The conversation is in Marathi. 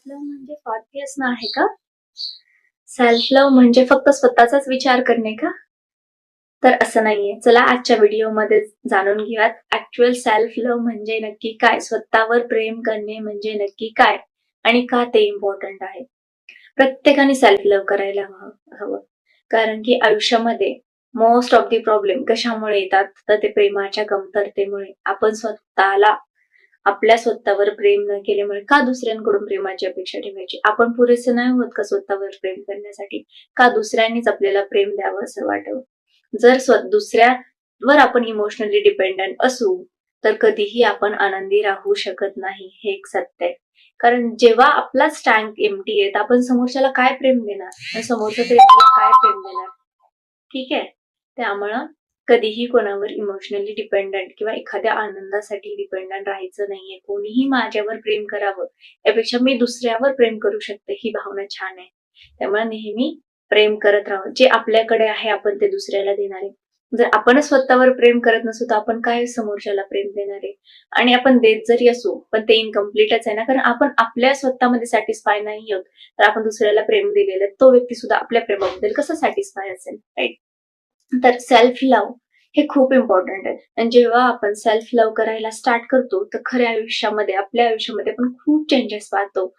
लव्ह म्हणजे स्वार्थी असणं आहे का? सेल्फ लव्ह म्हणजे फक्त स्वतःचाच विचार करणे का? तर असं नाहीये. चला आजच्या व्हिडिओमध्ये जाणून घेऊयात ॲक्चुअल सेल्फ लव्ह म्हणजे नक्की काय? स्वतःवर प्रेम करणे म्हणजे नक्की काय? आणि का ते इम्पॉर्टंट आहे? प्रत्येकाने सेल्फ लव्ह करायला हवं. कारण की आयुष्यामध्ये मोस्ट ऑफ द प्रॉब्लेम कशामुळे येतात? तर ते प्रेमाच्या कमतरतेमुळे. आपण स्वतःला आपल्या स्वतःवर प्रेम न केल्यामुळे का दुसऱ्यांकडून प्रेमाची अपेक्षा ठेवायची? आपण पुरेसे नाही होत का स्वतःवर प्रेम करण्यासाठी? का दुसऱ्यांनीच आपल्याला प्रेम द्यावं असं वाटावं? जर दुसऱ्यावर आपण इमोशनली डिपेंडंट असू, तर कधीही आपण आनंदी राहू शकत नाही. हे एक सत्य आहे. कारण जेव्हा आपलाच टँक एम्प्टी आहे, तर आपण समोरच्याला काय प्रेम देणार? आणि समोरचा तरी आपल्याला काय प्रेम देणार? ठीक आहे? त्यामुळं कधीही कोणावर इमोशनली डिपेंडंट किंवा एखाद्या आनंदासाठी डिपेंडंट राहायचं नाहीये. कोणीही माझ्यावर प्रेम करावं, यापेक्षा मी दुसऱ्यावर प्रेम करू शकते, ही भावना छान आहे. त्यामुळे नेहमी प्रेम करत राहावं. जे आपल्याकडे आहे आपण ते दुसऱ्याला देणार आहे. जर आपणच स्वतःवर प्रेम करत नसू, तर आपण काय समोरच्याला प्रेम देणार आहे? आणि आपण देत जरी असू, पण ते इनकम्प्लीटच आहे ना, कारण आपण आपल्या स्वतःमध्ये सॅटिस्फाय नाही आहोत. तर आपण दुसऱ्याला प्रेम दिलेलं आहे, तो व्यक्ती सुद्धा आपल्या प्रेमाबद्दल कसं सॅटिस्फाय असेल, राइट? तर सेल्फ लव्ह हे खूप इम्पॉर्टंट आहे. आणि जेव्हा आपण सेल्फ लव्ह करायला स्टार्ट करतो, तर खऱ्या आयुष्यामध्ये, आपल्या आयुष्यामध्ये आपण खूप चेंजेस पाहतो.